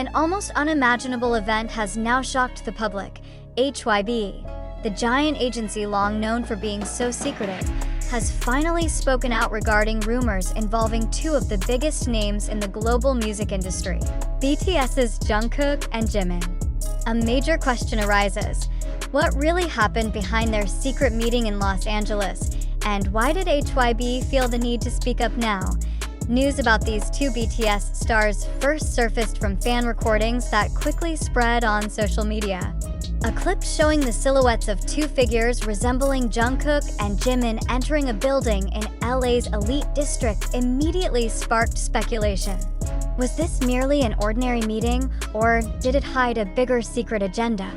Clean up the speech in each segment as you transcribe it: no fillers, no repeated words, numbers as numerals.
An almost unimaginable event has now shocked the public. HYBE, the giant agency long known for being so secretive, has finally spoken out regarding rumors involving two of the biggest names in the global music industry, BTS's Jungkook and Jimin. A major question arises: what really happened behind their secret meeting in Los Angeles, and why did HYBE feel the need to speak up now? News about these two BTS stars first surfaced from fan recordings that quickly spread on social media. A clip showing the silhouettes of two figures resembling Jungkook and Jimin entering a building in LA's elite district immediately sparked speculation. Was this merely an ordinary meeting, or did it hide a bigger secret agenda?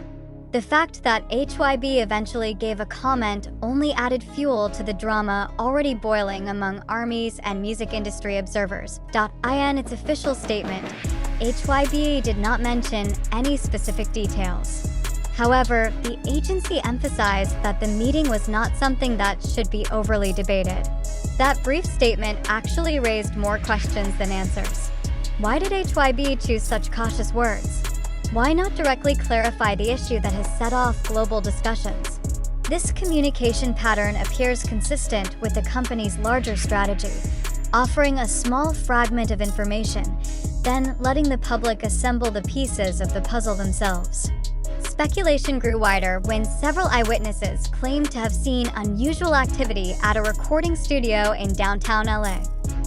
The fact that HYBE eventually gave a comment only added fuel to the drama already boiling among ARMYs and music industry observers. In its official statement, HYBE did not mention any specific details. However, the agency emphasized that the meeting was not something that should be overly debated. That brief statement actually raised more questions than answers. Why did HYBE choose such cautious words? Why not directly clarify the issue that has set off global discussions? This communication pattern appears consistent with the company's larger strategy, offering a small fragment of information, then letting the public assemble the pieces of the puzzle themselves. Speculation grew wider when several eyewitnesses claimed to have seen unusual activity at a recording studio in downtown LA.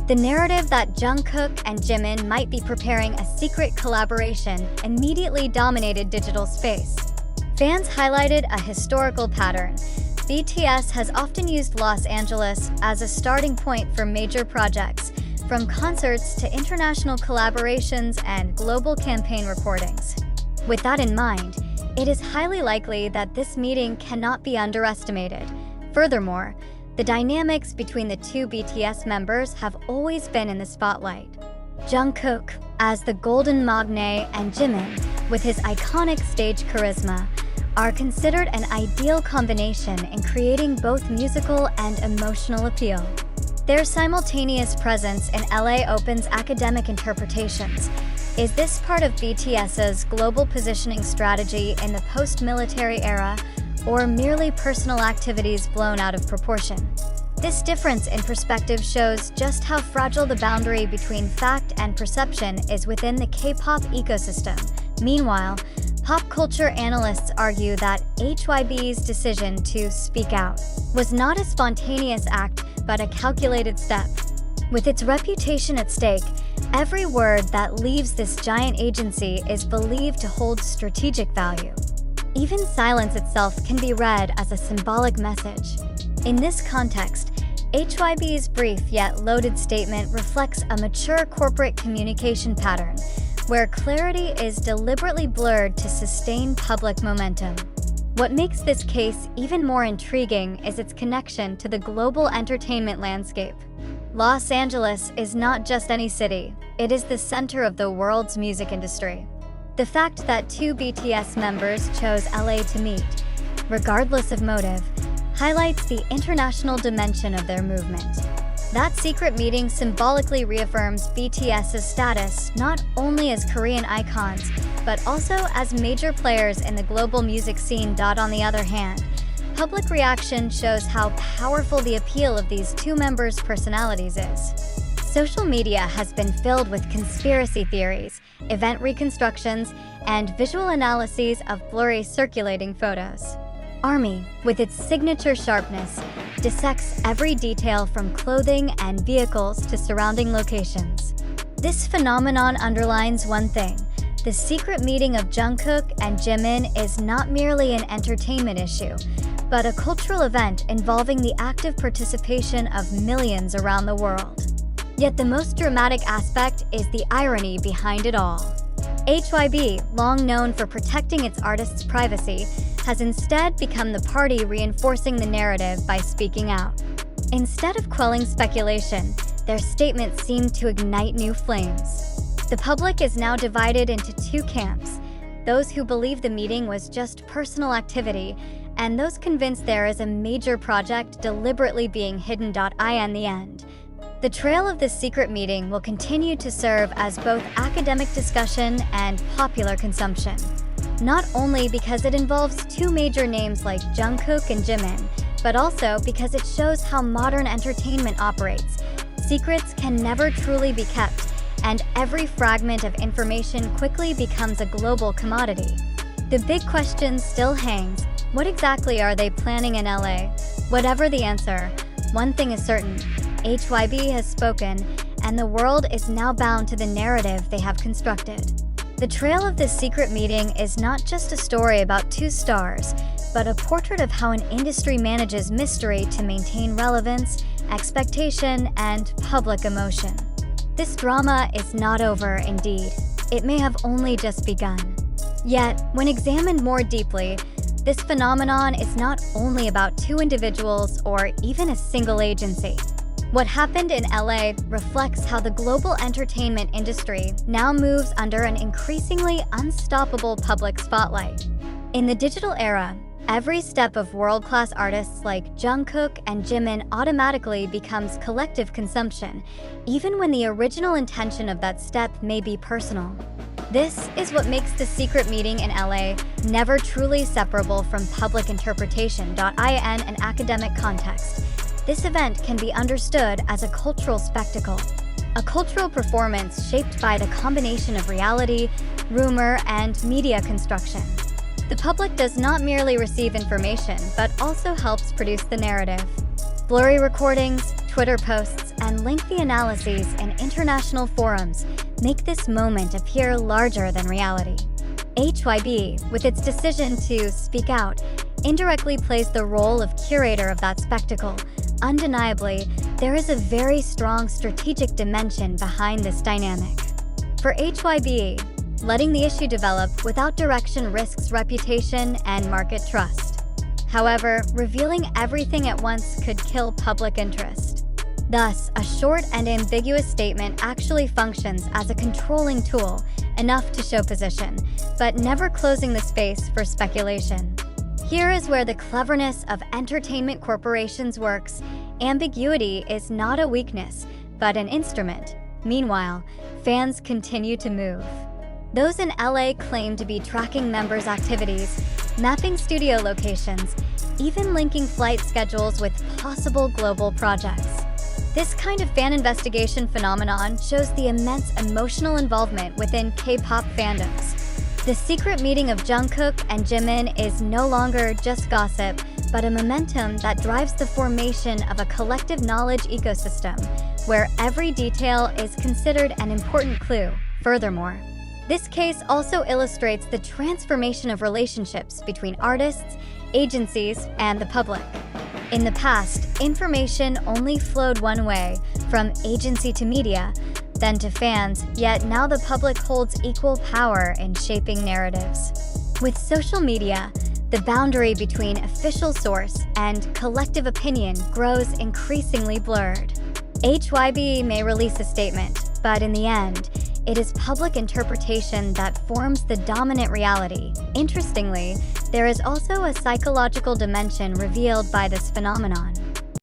The narrative that Jungkook and Jimin might be preparing a secret collaboration immediately dominated digital space. Fans highlighted a historical pattern. BTS has often used Los Angeles as a starting point for major projects, from concerts to international collaborations and global campaign recordings. With that in mind, it is highly likely that this meeting cannot be underestimated. Furthermore, the dynamics between the two BTS members have always been in the spotlight. Jungkook, as the golden magne, and Jimin, with his iconic stage charisma, are considered an ideal combination in creating both musical and emotional appeal. Their simultaneous presence in LA opens academic interpretations. Is this part of BTS's global positioning strategy in the post-military era, or merely personal activities blown out of proportion? This difference in perspective shows just how fragile the boundary between fact and perception is within the K-pop ecosystem. Meanwhile, pop culture analysts argue that HYBE's decision to speak out was not a spontaneous act, but a calculated step. With its reputation at stake, every word that leaves this giant agency is believed to hold strategic value. Even silence itself can be read as a symbolic message. In this context, HYBE's brief yet loaded statement reflects a mature corporate communication pattern, where clarity is deliberately blurred to sustain public momentum. What makes this case even more intriguing is its connection to the global entertainment landscape. Los Angeles is not just any city, it is the center of the world's music industry. The fact that two BTS members chose LA to meet, regardless of motive, highlights the international dimension of their movement. That secret meeting symbolically reaffirms BTS's status not only as Korean icons, but also as major players in the global music scene. On the other hand, public reaction shows how powerful the appeal of these two members' personalities is. Social media has been filled with conspiracy theories, event reconstructions, and visual analyses of blurry circulating photos. ARMY, with its signature sharpness, dissects every detail from clothing and vehicles to surrounding locations. This phenomenon underlines one thing: the secret meeting of Jungkook and Jimin is not merely an entertainment issue, but a cultural event involving the active participation of millions around the world. Yet the most dramatic aspect is the irony behind it all. HYBE, long known for protecting its artists' privacy, has instead become the party reinforcing the narrative by speaking out. Instead of quelling speculation, their statements seem to ignite new flames. The public is now divided into two camps: those who believe the meeting was just personal activity, and those convinced there is a major project deliberately being hidden. In the end, The trail of this secret meeting will continue to serve as both academic discussion and popular consumption. Not only because it involves two major names like Jungkook and Jimin, but also because it shows how modern entertainment operates. Secrets can never truly be kept, and every fragment of information quickly becomes a global commodity. The big question still hangs: what exactly are they planning in LA? Whatever the answer, one thing is certain: HYBE has spoken, and the world is now bound to the narrative they have constructed. The trail of this secret meeting is not just a story about two stars, but a portrait of how an industry manages mystery to maintain relevance, expectation, and public emotion. This drama is not over, indeed. It may have only just begun. Yet, when examined more deeply, this phenomenon is not only about two individuals or even a single agency. What happened in LA reflects how the global entertainment industry now moves under an increasingly unstoppable public spotlight. In the digital era, every step of world-class artists like Jungkook and Jimin automatically becomes collective consumption, even when the original intention of that step may be personal. This is what makes the secret meeting in LA never truly separable from public interpretation. In an academic context, this event can be understood as a cultural spectacle, a cultural performance shaped by the combination of reality, rumor, and media construction. The public does not merely receive information, but also helps produce the narrative. Blurry recordings, Twitter posts, and lengthy analyses in international forums make this moment appear larger than reality. HYBE, with its decision to speak out, indirectly plays the role of curator of that spectacle. Undeniably, there is a very strong strategic dimension behind this dynamic. For HYBE, letting the issue develop without direction risks reputation and market trust. However, revealing everything at once could kill public interest. Thus, a short and ambiguous statement actually functions as a controlling tool, enough to show position, but never closing the space for speculation. Here is where the cleverness of entertainment corporations works. Ambiguity is not a weakness, but an instrument. Meanwhile, fans continue to move. Those in LA claim to be tracking members' activities, mapping studio locations, even linking flight schedules with possible global projects. This kind of fan investigation phenomenon shows the immense emotional involvement within K-pop fandoms. The secret meeting of Jungkook and Jimin is no longer just gossip, but a momentum that drives the formation of a collective knowledge ecosystem, where every detail is considered an important clue. Furthermore, this case also illustrates the transformation of relationships between artists, agencies, and the public. In the past, information only flowed one way, from agency to media, then to fans, yet now the public holds equal power in shaping narratives. With social media, the boundary between official source and collective opinion grows increasingly blurred. HYBE may release a statement, but in the end, it is public interpretation that forms the dominant reality. Interestingly, there is also a psychological dimension revealed by this phenomenon.